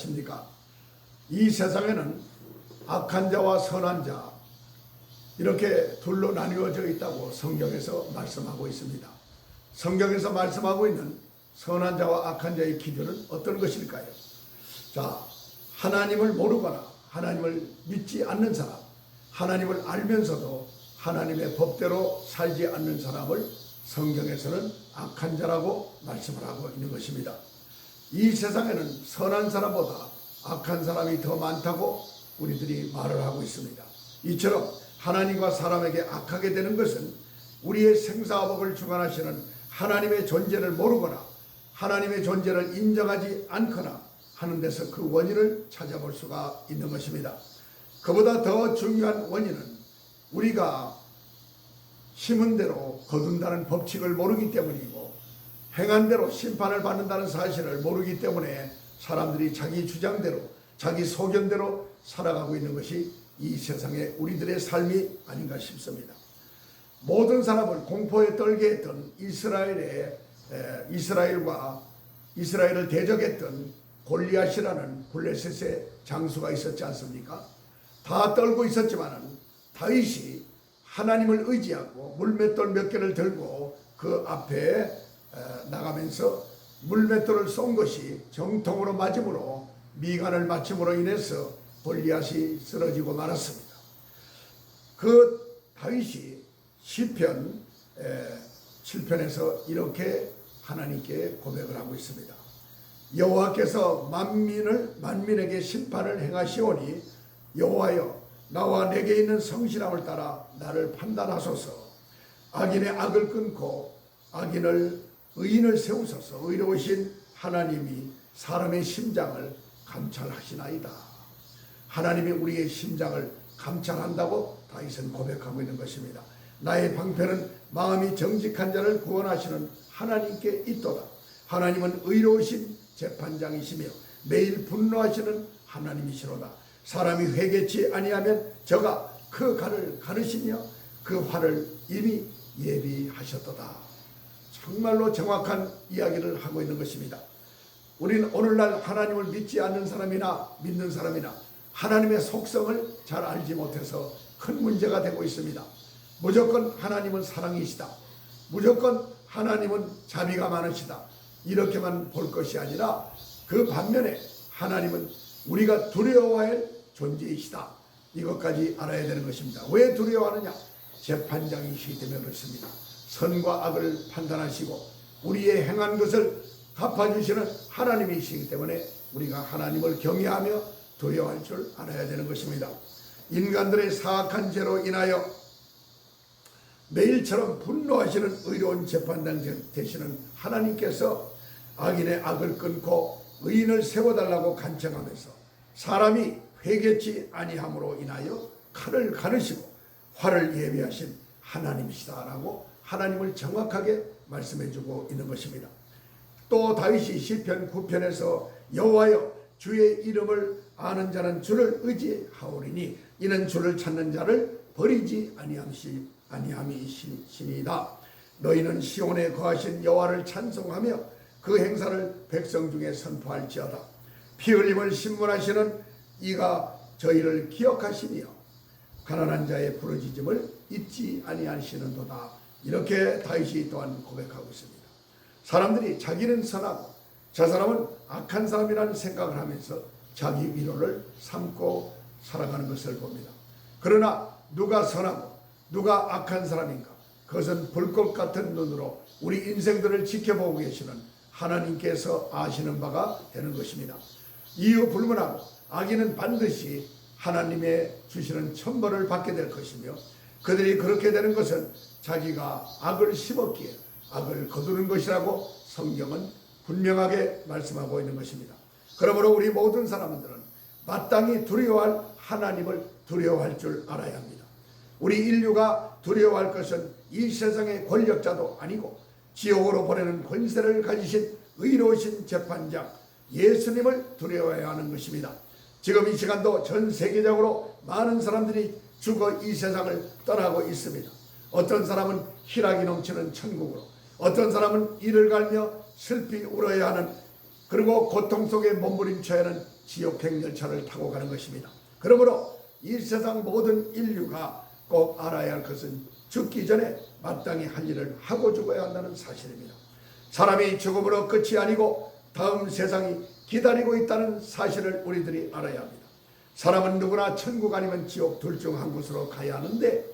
아십니까? 이 세상에는 악한 자와 선한 자 이렇게 둘로 나뉘어져 있다고 성경에서 말씀하고 있습니다. 성경에서 말씀하고 있는 선한 자와 악한 자의 기준은 어떤 것일까요? 자, 하나님을 모르거나 하나님을 믿지 않는 사람, 하나님을 알면서도 하나님의 법대로 살지 않는 사람을 성경에서는 악한 자라고 말씀을 하고 있는 것입니다. 이 세상에는 선한 사람보다 악한 사람이 더 많다고 우리들이 말을 하고 있습니다. 이처럼 하나님과 사람에게 악하게 되는 것은 우리의 생사복을 주관하시는 하나님의 존재를 모르거나 하나님의 존재를 인정하지 않거나 하는 데서 그 원인을 찾아볼 수가 있는 것입니다. 그보다 더 중요한 원인은 우리가 심은 대로 거둔다는 법칙을 모르기 때문이고 행한 대로 심판을 받는다는 사실을 모르기 때문에 사람들이 자기 주장대로 자기 소견대로 살아가고 있는 것이 이 세상의 우리들의 삶이 아닌가 싶습니다. 모든 사람을 공포에 떨게 했던 이스라엘을 대적했던 골리앗이라는 블레셋의 장수가 있었지 않습니까? 다 떨고 있었지만 다윗이 하나님을 의지하고 물맷돌 몇 개를 들고 그 앞에 나가면서 물맷돌을 쏜 것이 정통으로 맞음으로 미간을 맞춤으로 인해서 골리앗이 쓰러지고 말았습니다. 그 다윗이 시편 7편에서 이렇게 하나님께 고백을 하고 있습니다. 여호와께서 만민에게 심판을 행하시오니 여호와여 나와 내게 있는 성실함을 따라 나를 판단하소서. 악인의 악을 끊고 의인을 세우소서. 의로우신 하나님이 사람의 심장을 감찰하시나이다. 하나님이 우리의 심장을 감찰한다고 다윗은 고백하고 있는 것입니다. 나의 방패는 마음이 정직한 자를 구원하시는 하나님께 있도다. 하나님은 의로우신 재판장이시며 매일 분노하시는 하나님이시로다. 사람이 회개치 아니하면 저가 그 칼을 가르시며 그 활을 이미 예비하셨도다. 정말로 정확한 이야기를 하고 있는 것입니다. 우리는 오늘날 하나님을 믿지 않는 사람이나 믿는 사람이나 하나님의 속성을 잘 알지 못해서 큰 문제가 되고 있습니다. 무조건 하나님은 사랑이시다. 무조건 하나님은 자비가 많으시다. 이렇게만 볼 것이 아니라 그 반면에 하나님은 우리가 두려워할 존재이시다. 이것까지 알아야 되는 것입니다. 왜 두려워하느냐? 재판장이시기 때문에 그렇습니다. 선과 악을 판단하시고 우리의 행한 것을 갚아주시는 하나님이시기 때문에 우리가 하나님을 경외하며 두려워할 줄 알아야 되는 것입니다. 인간들의 사악한 죄로 인하여 매일처럼 분노하시는 의로운 재판장 되시는 하나님께서 악인의 악을 끊고 의인을 세워달라고 간청하면서 사람이 회개치 아니함으로 인하여 칼을 가르시고 활을 예비하신 하나님이시다라고 하나님을 정확하게 말씀해주고 있는 것입니다. 또 다윗이 시편 9편에서 여호와여 주의 이름을 아는 자는 주를 의지하오리니 이는 주를 찾는 자를 버리지 아니함이시니이다. 너희는 시온에 거하신 여호와를 찬송하며 그 행사를 백성 중에 선포할지어다. 피 흘림을 신문하시는 이가 저희를 기억하시며 가난한 자의 부르짖음을 잊지 아니하시는도다. 이렇게 다윗이 또한 고백하고 있습니다. 사람들이 자기는 선하고 저 사람은 악한 사람이라는 생각을 하면서 자기 위로를 삼고 살아가는 것을 봅니다. 그러나 누가 선하고 누가 악한 사람인가? 그것은 불꽃 같은 눈으로 우리 인생들을 지켜보고 계시는 하나님께서 아시는 바가 되는 것입니다. 이유 불문하고 악인은 반드시 하나님의 주시는 천벌을 받게 될 것이며 그들이 그렇게 되는 것은 자기가 악을 심었기에 악을 거두는 것이라고 성경은 분명하게 말씀하고 있는 것입니다. 그러므로 우리 모든 사람들은 마땅히 두려워할 하나님을 두려워할 줄 알아야 합니다. 우리 인류가 두려워할 것은 이 세상의 권력자도 아니고 지옥으로 보내는 권세를 가지신 의로우신 재판장 예수님을 두려워해야 하는 것입니다. 지금 이 시간도 전 세계적으로 많은 사람들이 죽어 이 세상을 떠나고 있습니다. 어떤 사람은 희락이 넘치는 천국으로, 어떤 사람은 이를 갈며 슬피 울어야 하는, 그리고 고통 속에 몸부림쳐야 하는 지옥행 열차를 타고 가는 것입니다. 그러므로 이 세상 모든 인류가 꼭 알아야 할 것은 죽기 전에 마땅히 할 일을 하고 죽어야 한다는 사실입니다. 사람이 죽음으로 끝이 아니고 다음 세상이 기다리고 있다는 사실을 우리들이 알아야 합니다. 사람은 누구나 천국 아니면 지옥 둘 중 한 곳으로 가야 하는데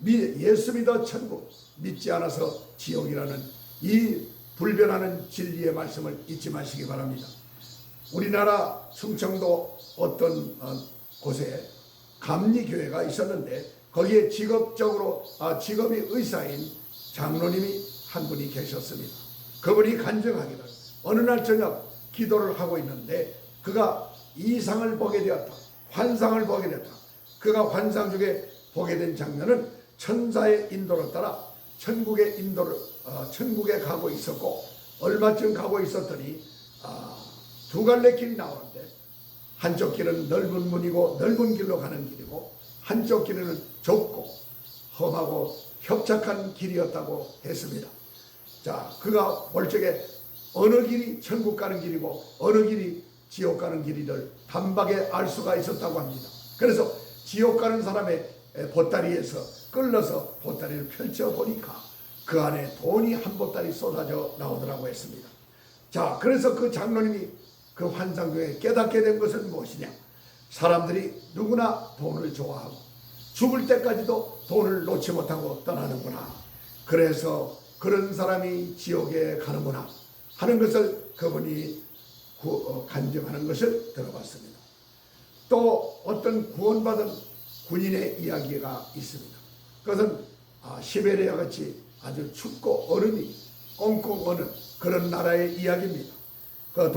예수 믿어 천국, 믿지 않아서 지옥이라는 이 불변하는 진리의 말씀을 잊지 마시기 바랍니다. 우리나라 충청도 어떤 곳에 감리교회가 있었는데 거기에 직업이 의사인 장로님이 한 분이 계셨습니다. 그분이 간증하기를 어느 날 저녁 기도를 하고 있는데 그가 이상을 보게 되었다. 환상을 보게 됐다. 그가 환상 중에 보게 된 장면은 천사의 인도를 따라 천국에 가고 있었고 얼마쯤 가고 있었더니 두 갈래 길이 나오는데 한쪽 길은 넓은 문이고 넓은 길로 가는 길이고 한쪽 길은 좁고 험하고 협착한 길이었다고 했습니다. 자, 그가 멀쩡해 어느 길이 천국 가는 길이고 어느 길이 지옥 가는 길이를 단박에 알 수가 있었다고 합니다. 그래서 지옥 가는 사람의 보따리에서 끌러서 보따리를 펼쳐보니까 그 안에 돈이 한 보따리 쏟아져 나오더라고 했습니다. 자, 그래서 그 장로님이 그 환상 중에 깨닫게 된 것은 무엇이냐? 사람들이 누구나 돈을 좋아하고 죽을 때까지도 돈을 놓지 못하고 떠나는구나. 그래서 그런 사람이 지옥에 가는구나 하는 것을 그분이 간증하는 것을 들어봤습니다. 또 어떤 구원받은 군인의 이야기가 있습니다. 그것은 시베리아 같이 아주 춥고 얼음이 꽁꽁 어는 그런 나라의 이야기입니다. 그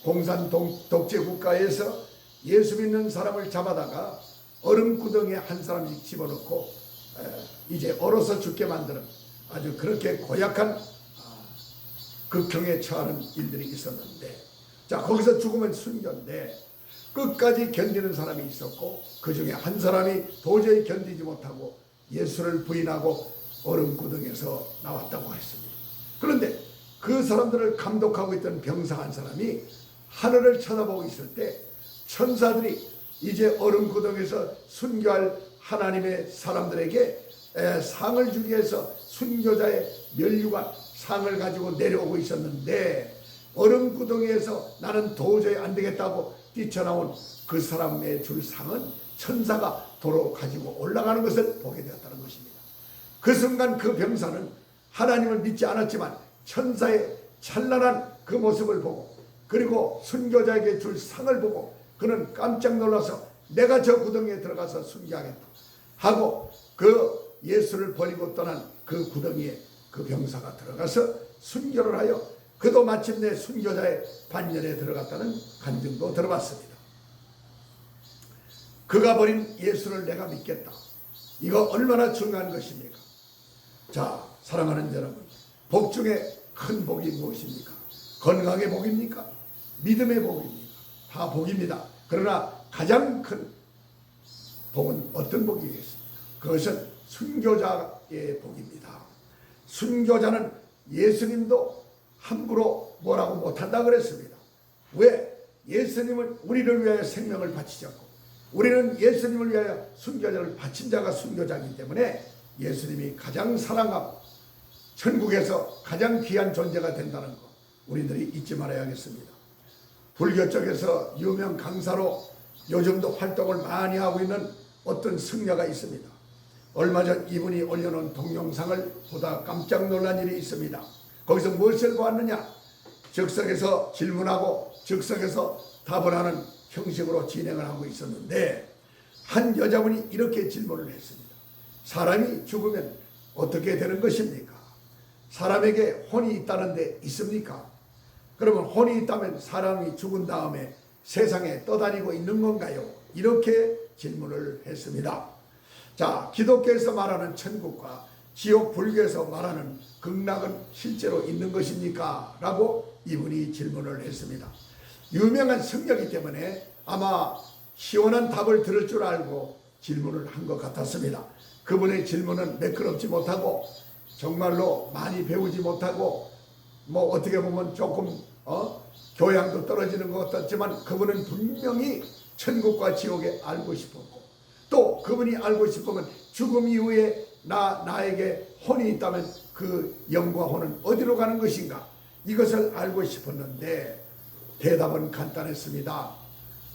공산 독재 국가에서 예수 믿는 사람을 잡아다가 얼음 구덩이에 한 사람씩 집어넣고 이제 얼어서 죽게 만드는 아주 그렇게 고약한 극형에 처하는 일들이 있었는데, 자, 거기서 죽으면 순교인데 끝까지 견디는 사람이 있었고 그 중에 한 사람이 도저히 견디지 못하고 예수를 부인하고 얼음 구덩이에서 나왔다고 했습니다. 그런데 그 사람들을 감독하고 있던 병사 한 사람이 하늘을 쳐다보고 있을 때 천사들이 이제 얼음 구덩이에서 순교할 하나님의 사람들에게 상을 주기 위해서 순교자의 면류관 상을 가지고 내려오고 있었는데 얼음 구덩이에서 나는 도저히 안 되겠다고 뛰쳐나온 그 사람의 줄 상은 천사가 도로 가지고 올라가는 것을 보게 되었다는 것입니다. 그 순간 그 병사는 하나님을 믿지 않았지만 천사의 찬란한 그 모습을 보고 그리고 순교자에게 줄 상을 보고 그는 깜짝 놀라서 내가 저 구덩이에 들어가서 순교하겠다 하고 그 예수를 버리고 떠난 그 구덩이에 그 병사가 들어가서 순교를 하여 그도 마침내 순교자의 반열에 들어갔다는 간증도 들어봤습니다. 그가 버린 예수를 내가 믿겠다. 이거 얼마나 중요한 것입니까? 자, 사랑하는 여러분, 복 중에 큰 복이 무엇입니까? 건강의 복입니까? 믿음의 복입니까? 다 복입니다. 그러나 가장 큰 복은 어떤 복이겠습니까? 그것은 순교자의 복입니다. 순교자는 예수님도 함부로 뭐라고 못한다 그랬습니다. 왜? 예수님은 우리를 위하여 생명을 바치셨고 우리는 예수님을 위하여 순교자를 바친 자가 순교자이기 때문에 예수님이 가장 사랑하고 천국에서 가장 귀한 존재가 된다는 것 우리들이 잊지 말아야겠습니다. 불교 쪽에서 유명 강사로 요즘도 활동을 많이 하고 있는 어떤 승려가 있습니다. 얼마 전 이분이 올려놓은 동영상을 보다 깜짝 놀란 일이 있습니다. 거기서 무엇을 보았느냐? 즉석에서 질문하고 즉석에서 답을 하는 형식으로 진행을 하고 있었는데 한 여자분이 이렇게 질문을 했습니다. 사람이 죽으면 어떻게 되는 것입니까? 사람에게 혼이 있다는 데 있습니까? 그러면 혼이 있다면 사람이 죽은 다음에 세상에 떠다니고 있는 건가요? 이렇게 질문을 했습니다. 자, 기독교에서 말하는 천국과 지옥 불교에서 말하는 극락은 실제로 있는 것입니까? 라고 이분이 질문을 했습니다. 유명한 성녀이기 때문에 아마 시원한 답을 들을 줄 알고 질문을 한 것 같았습니다. 그분의 질문은 매끄럽지 못하고 정말로 많이 배우지 못하고 뭐 어떻게 보면 조금 교양도 떨어지는 것 같았지만 그분은 분명히 천국과 지옥에 알고 싶었고, 또 그분이 알고 싶으면 죽음 이후에 나에게 혼이 있다면 그 영과 혼은 어디로 가는 것인가, 이것을 알고 싶었는데 대답은 간단했습니다.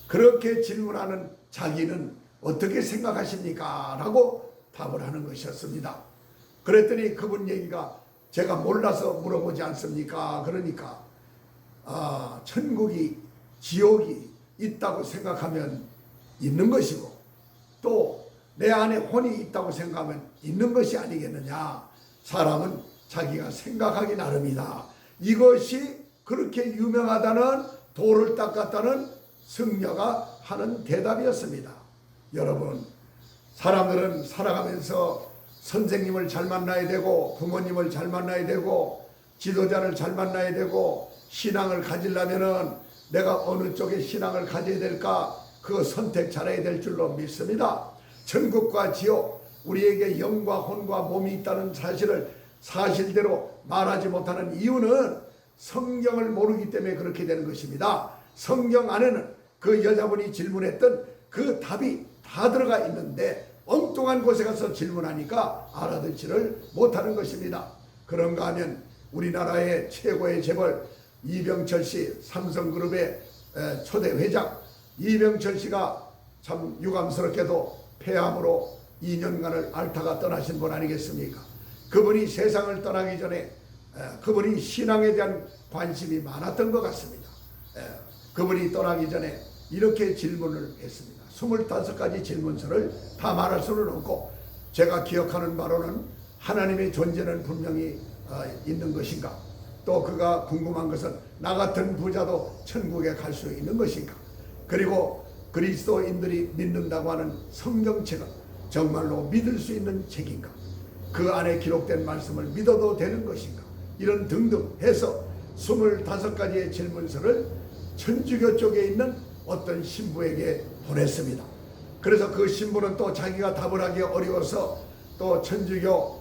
그렇게 질문하는 자기는 어떻게 생각하십니까? 라고 답을 하는 것이었습니다. 그랬더니 그분 얘기가, 제가 몰라서 물어보지 않습니까? 그러니까 천국이 지옥이 있다고 생각하면 있는 것이고, 또 내 안에 혼이 있다고 생각하면 있는 것이 아니겠느냐. 사람은 자기가 생각하기 나름이다. 이것이 그렇게 유명하다는, 돌을 닦았다는 승려가 하는 대답이었습니다. 여러분, 사람들은 살아가면서 선생님을 잘 만나야 되고, 부모님을 잘 만나야 되고, 지도자를 잘 만나야 되고, 신앙을 가지려면은 내가 어느 쪽에 신앙을 가져야 될까, 그 선택 잘해야 될 줄로 믿습니다. 천국과 지옥, 우리에게 영과 혼과 몸이 있다는 사실을 사실대로 말하지 못하는 이유는 성경을 모르기 때문에 그렇게 되는 것입니다. 성경 안에는 그 여자분이 질문했던 그 답이 다 들어가 있는데 엉뚱한 곳에 가서 질문하니까 알아듣지를 못하는 것입니다. 그런가 하면 우리나라의 최고의 재벌 이병철 씨, 삼성그룹의 초대 회장 이병철 씨가 참 유감스럽게도 폐암으로 2년간을 앓다가 떠나신 분 아니겠습니까? 그분이 세상을 떠나기 전에 그분이 신앙에 대한 관심이 많았던 것 같습니다. 그분이 떠나기 전에 이렇게 질문을 했습니다. 25가지 질문서를 다 말할 수는 없고, 제가 기억하는 바로는 하나님의 존재는 분명히 있는 것인가, 또 그가 궁금한 것은 나 같은 부자도 천국에 갈 수 있는 것인가, 그리고 그리스도인들이 믿는다고 하는 성경책은 정말로 믿을 수 있는 책인가, 그 안에 기록된 말씀을 믿어도 되는 것인가, 이런 등등 해서 25가지의 질문서를 천주교 쪽에 있는 어떤 신부에게 보냈습니다. 그래서 그 신부는 또 자기가 답을 하기 어려워서 또 천주교에서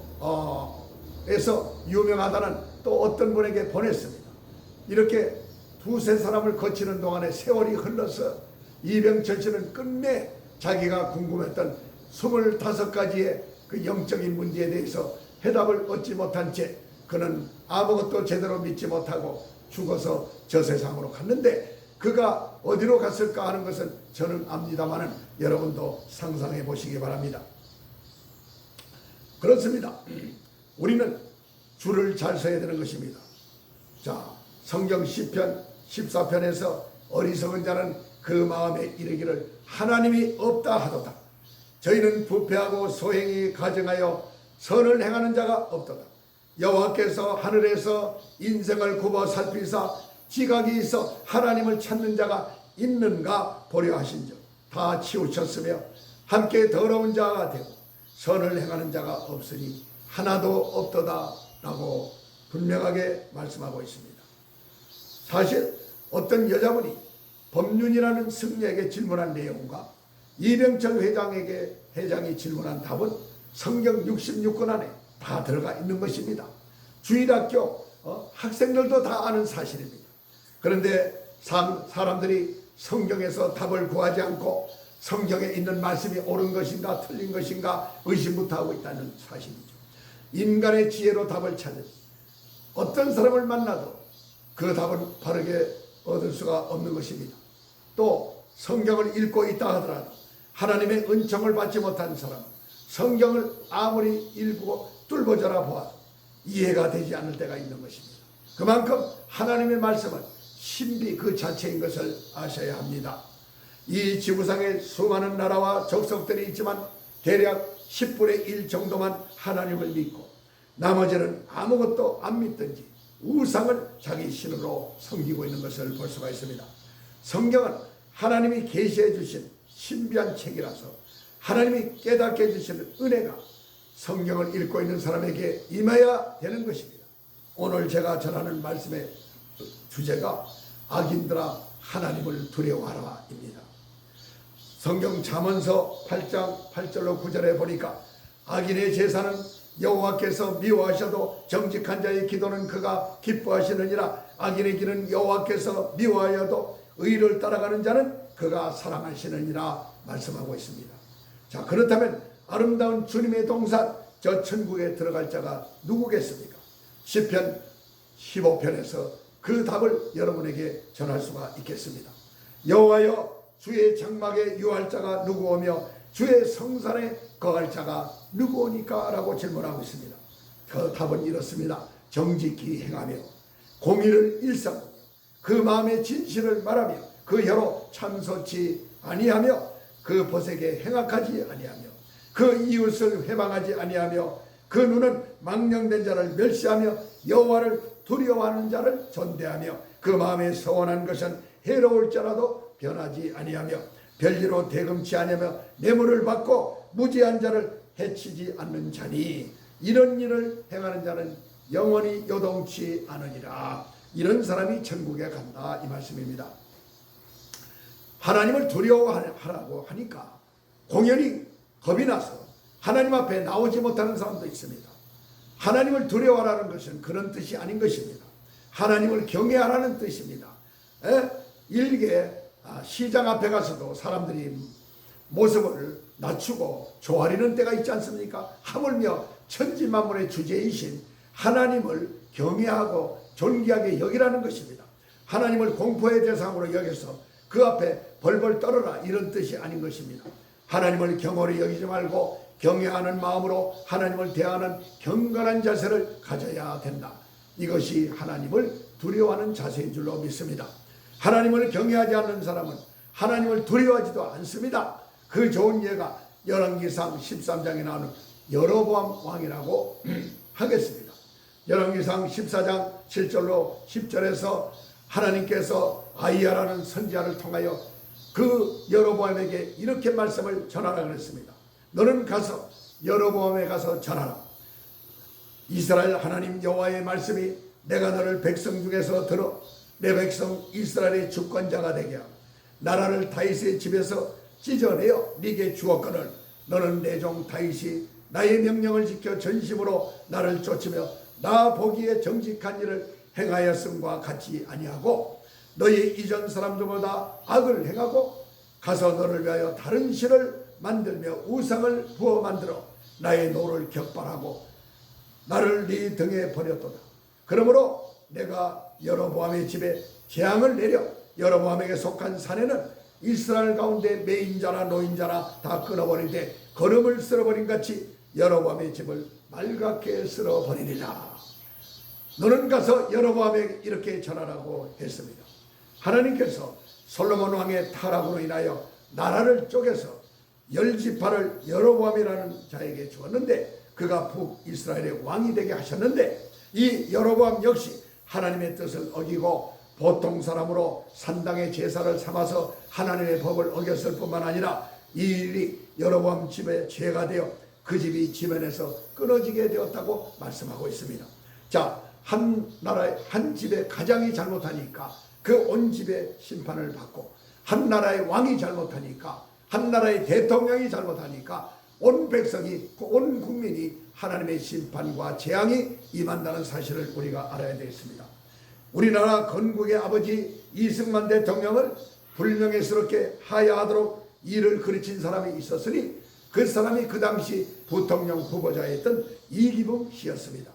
유명하다는 또 어떤 분에게 보냈습니다. 이렇게 두세 사람을 거치는 동안에 세월이 흘러서 이병철 씨는 끝내 자기가 궁금했던 25가지의 그 영적인 문제에 대해서 해답을 얻지 못한 채 그는 아무것도 제대로 믿지 못하고 죽어서 저 세상으로 갔는데, 그가 어디로 갔을까 하는 것은 저는 압니다마는 여러분도 상상해 보시기 바랍니다. 그렇습니다. 우리는 줄을 잘 서야 되는 것입니다. 자, 성경 시편 14편에서 어리석은 자는 그 마음에 이르기를 하나님이 없다 하도다. 저희는 부패하고 소행이 가증하여 선을 행하는 자가 없도다. 여호와께서 하늘에서 인생을 굽어 살피사 지각이 있어 하나님을 찾는 자가 있는가 보려 하신즉 다 치우쳤으며 함께 더러운 자가 되고 선을 행하는 자가 없으니 하나도 없도다 라고 분명하게 말씀하고 있습니다. 사실 어떤 여자분이 법륜이라는 승려에게 질문한 내용과 이병철 회장이 질문한 답은 성경 66권 안에 다 들어가 있는 것입니다. 주일학교 학생들도 다 아는 사실입니다. 그런데 사람들이 성경에서 답을 구하지 않고 성경에 있는 말씀이 옳은 것인가 틀린 것인가 의심부터 하고 있다는 사실이죠. 인간의 지혜로 답을 찾은 어떤 사람을 만나도 그 답은 바르게 얻을 수가 없는 것입니다. 또 성경을 읽고 있다 하더라도 하나님의 은총을 받지 못한 사람, 성경을 아무리 읽고 뚫어져라 보아도 이해가 되지 않을 때가 있는 것입니다. 그만큼 하나님의 말씀은 신비 그 자체인 것을 아셔야 합니다. 이 지구상에 수많은 나라와 족속들이 있지만 대략 10분의 1 정도만 하나님을 믿고 나머지는 아무것도 안 믿든지 우상을 자기 신으로 섬기고 있는 것을 볼 수가 있습니다. 성경은 하나님이 계시해 주신 신비한 책이라서 하나님이 깨닫게 해주시는 은혜가 성경을 읽고 있는 사람에게 임해야 되는 것입니다. 오늘 제가 전하는 말씀의 주제가 악인들아 하나님을 두려워하라 입니다. 성경 잠언서 8장 8절로 9절에 보니까 악인의 제사는 여호와께서 미워하셔도 정직한 자의 기도는 그가 기뻐하시느니라. 악인의 길은 여호와께서 미워하여도 의를 따라가는 자는 그가 사랑하시느니라 말씀하고 있습니다. 자, 그렇다면 아름다운 주님의 동산, 저 천국에 들어갈 자가 누구겠습니까? 시편 15편에서 그 답을 여러분에게 전할 수가 있겠습니다. 여호와여, 주의 장막에 유할 자가 누구오며 주의 성산에 거할 자가 누구오니까? 라고 질문하고 있습니다. 그 답은 이렇습니다. 정직히 행하며 공의를 일삼으며 그 마음의 진실을 말하며 그 혀로 참소치 아니하며 그 벗에게 행악하지 아니하며 그 이웃을 회방하지 아니하며 그 눈은 망령된 자를 멸시하며 여호와를 두려워하는 자를 존대하며 그 마음에 서원한 것은 해로울 자라도 변하지 아니하며 별리로 대금치 아니하며 뇌물을 받고 무지한 자를 해치지 않는 자니 이런 일을 행하는 자는 영원히 요동치 않으니라. 이런 사람이 천국에 간다, 이 말씀입니다. 하나님을 두려워하라고 하니까 공연히 겁이 나서 하나님 앞에 나오지 못하는 사람도 있습니다. 하나님을 두려워하라는 것은 그런 뜻이 아닌 것입니다. 하나님을 경외하라는 뜻입니다. 일개 시장 앞에 가서도 사람들이 모습을 낮추고 조아리는 때가 있지 않습니까? 하물며 천지만물의 주제이신 하나님을 경외하고 존귀하게 여기라는 것입니다. 하나님을 공포의 대상으로 여겨서 그 앞에 벌벌 떨어라, 이런 뜻이 아닌 것입니다. 하나님을 경홀히 여기지 말고 경외하는 마음으로 하나님을 대하는 경건한 자세를 가져야 된다. 이것이 하나님을 두려워하는 자세인 줄로 믿습니다. 하나님을 경외하지 않는 사람은 하나님을 두려워하지도 않습니다. 그 좋은 예가 열왕기상 13장에 나오는 여로보암 왕이라고 하겠습니다. 열왕기상 14장 7절로 10절에서 하나님께서 아이야라는 선지자를 통하여 그 여로보암에게 이렇게 말씀을 전하라 그랬습니다. 너는 가서 여로보암에 가서 전하라. 이스라엘 하나님 여호와의 말씀이 내가 너를 백성 중에서 들어 내 백성 이스라엘의 주권자가 되게 하고 나라를 다윗의 집에서 찢어내어 네게 주었거늘 너는 내 종 다윗이 나의 명령을 지켜 전심으로 나를 쫓으며 나 보기에 정직한 일을 행하였음과 같이 아니하고 너희 이전 사람들보다 악을 행하고 가서 너를 위하여 다른 신을 만들며 우상을 부어 만들어 나의 노를 격발하고 나를 네 등에 버렸도다. 그러므로 내가 여로보암의 집에 재앙을 내려 여로보암에게 속한 산에는 이스라엘 가운데 매인자나 노인자나 다 끊어버리되 거름을 쓸어버린 같이 여로보암의 집을 말갛게 쓸어버리리라. 너는 가서 여로보암에게 이렇게 전하라고 했습니다. 하나님께서 솔로몬 왕의 타락으로 인하여 나라를 쪼개서 10지파를 여로보암이라는 자에게 주었는데 그가 북이스라엘의 왕이 되게 하셨는데 이 여로보암 역시 하나님의 뜻을 어기고 보통 사람으로 산당의 제사를 삼아서 하나님의 법을 어겼을 뿐만 아니라 이 일이 여로보암 집의 죄가 되어 그 집이 지면에서 끊어지게 되었다고 말씀하고 있습니다. 자, 한 나라의 한 집의 가장이 잘못하니까 그 온 집의 심판을 받고 한 나라의 왕이 잘못하니까 한 나라의 대통령이 잘못하니까 온 백성이 온 국민이 하나님의 심판과 재앙이 임한다는 사실을 우리가 알아야 되겠습니다. 우리나라 건국의 아버지 이승만 대통령을 불명예스럽게 하야하도록 일을 그르친 사람이 있었으니 그 사람이 그 당시 부통령 후보자였던 이기붕 씨였습니다.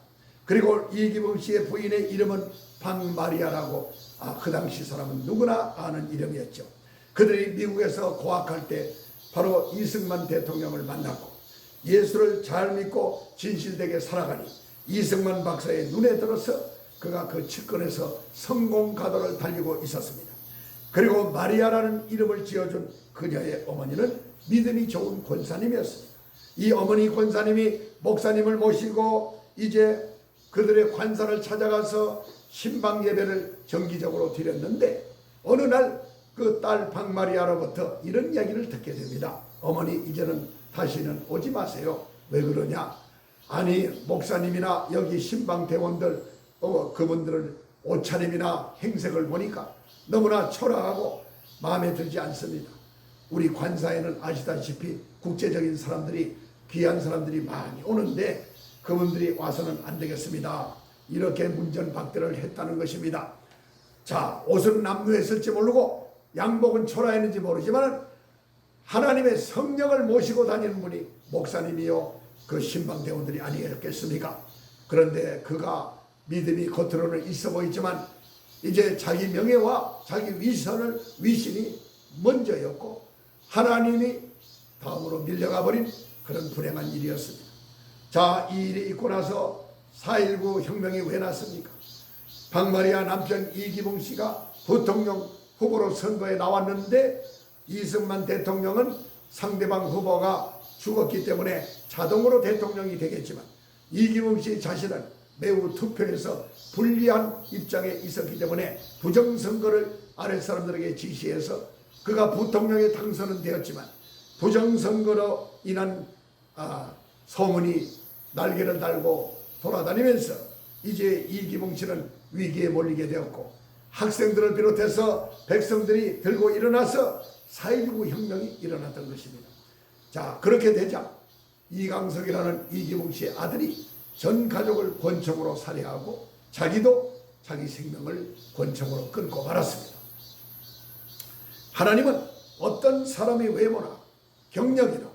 그리고 이기붕 씨의 부인의 이름은 박마리아라고 그 당시 사람은 누구나 아는 이름이었죠. 그들이 미국에서 고학할 때 바로 이승만 대통령을 만났고 예수를 잘 믿고 진실되게 살아가니 이승만 박사의 눈에 들어서 그가 그 측근에서 성공 가도를 달리고 있었습니다. 그리고 마리아라는 이름을 지어준 그녀의 어머니는 믿음이 좋은 권사님이었습니다. 이 어머니 권사님이 목사님을 모시고 이제 그들의 관사를 찾아가서 신방 예배를 정기적으로 드렸는데 어느 날 그 딸 박마리아로부터 이런 이야기를 듣게 됩니다. 어머니, 이제는 다시는 오지 마세요. 왜 그러냐? 아니, 목사님이나 여기 신방 대원들 그분들은 옷차림이나 행색을 보니까 너무나 초라하고 마음에 들지 않습니다. 우리 관사에는 아시다시피 국제적인 사람들이, 귀한 사람들이 많이 오는데 그분들이 와서는 안 되겠습니다. 이렇게 문전박대를 했다는 것입니다. 자, 옷은 남루했을지 모르고 양복은 초라했는지 모르지만 하나님의 성령을 모시고 다니는 분이 목사님이요 그 신방대원들이 아니겠습니까? 그런데 그가 믿음이 겉으로는 있어 보이지만 이제 자기 명예와 자기 위신이 먼저였고 하나님이 다음으로 밀려가 버린 그런 불행한 일이었습니다. 자, 이 일이 있고 나서 4.19 혁명이 왜 났습니까? 박마리아 남편 이기붕 씨가 부통령 후보로 선거에 나왔는데 이승만 대통령은 상대방 후보가 죽었기 때문에 자동으로 대통령이 되겠지만 이기붕 씨 자신은 매우 투표에서 불리한 입장에 있었기 때문에 부정선거를 아랫 사람들에게 지시해서 그가 부통령에 당선은 되었지만 부정선거로 인한 소문이 날개를 달고 돌아다니면서 이제 이기붕 씨는 위기에 몰리게 되었고 학생들을 비롯해서 백성들이 들고 일어나서 4.19 혁명이 일어났던 것입니다. 자, 그렇게 되자 이강석이라는 이기붕 씨의 아들이 전 가족을 권총으로 살해하고 자기도 자기 생명을 권총으로 끊고 말았습니다. 하나님은 어떤 사람의 외모나 경력이나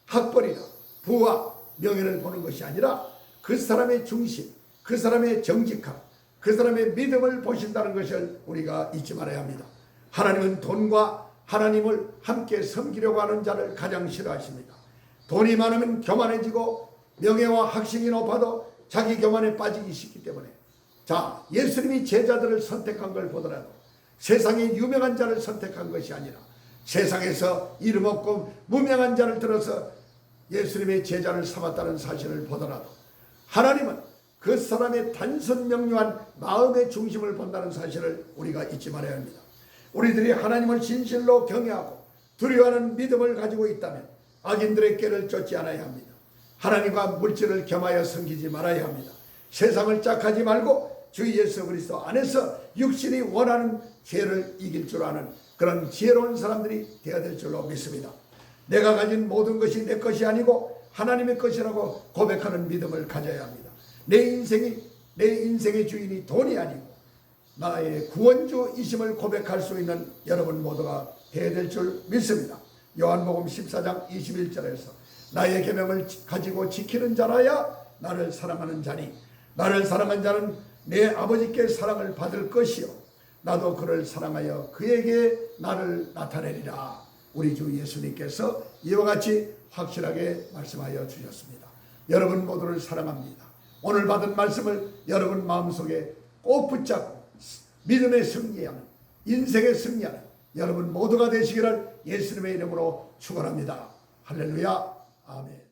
학벌이나 부와 명예를 보는 것이 아니라 그 사람의 중심, 그 사람의 정직함, 그 사람의 믿음을 보신다는 것을 우리가 잊지 말아야 합니다. 하나님은 돈과 하나님을 함께 섬기려고 하는 자를 가장 싫어하십니다. 돈이 많으면 교만해지고 명예와 학식이 높아도 자기 교만에 빠지기 쉽기 때문에 자, 예수님이 제자들을 선택한 걸 보더라도 세상에 유명한 자를 선택한 것이 아니라 세상에서 이름 없고 무명한 자를 들어서 예수님의 제자를 삼았다는 사실을 보더라도 하나님은 그 사람의 단순 명료한 마음의 중심을 본다는 사실을 우리가 잊지 말아야 합니다. 우리들이 하나님을 진실로 경외하고 두려워하는 믿음을 가지고 있다면 악인들의 꾀를 쫓지 않아야 합니다. 하나님과 물질을 겸하여 섬기지 말아야 합니다. 세상을 짝하지 말고 주 예수 그리스도 안에서 육신이 원하는 죄를 이길 줄 아는 그런 지혜로운 사람들이 되어야 될 줄로 믿습니다. 내가 가진 모든 것이 내 것이 아니고 하나님의 것이라고 고백하는 믿음을 가져야 합니다. 내 인생의 주인이 돈이 아니고 나의 구원주이심을 고백할 수 있는 여러분 모두가 되어야 될 줄 믿습니다. 요한복음 14장 21절에서 나의 계명을 가지고 지키는 자라야 나를 사랑하는 자니 나를 사랑하는 자는 내 아버지께 사랑을 받을 것이요 나도 그를 사랑하여 그에게 나를 나타내리라. 우리 주 예수님께서 이와 같이 확실하게 말씀하여 주셨습니다. 여러분 모두를 사랑합니다. 오늘 받은 말씀을 여러분 마음속에 꼭 붙잡고 믿음의 승리하는 인생의 승리하는 여러분 모두가 되시기를 예수님의 이름으로 축원합니다. 할렐루야. 아멘.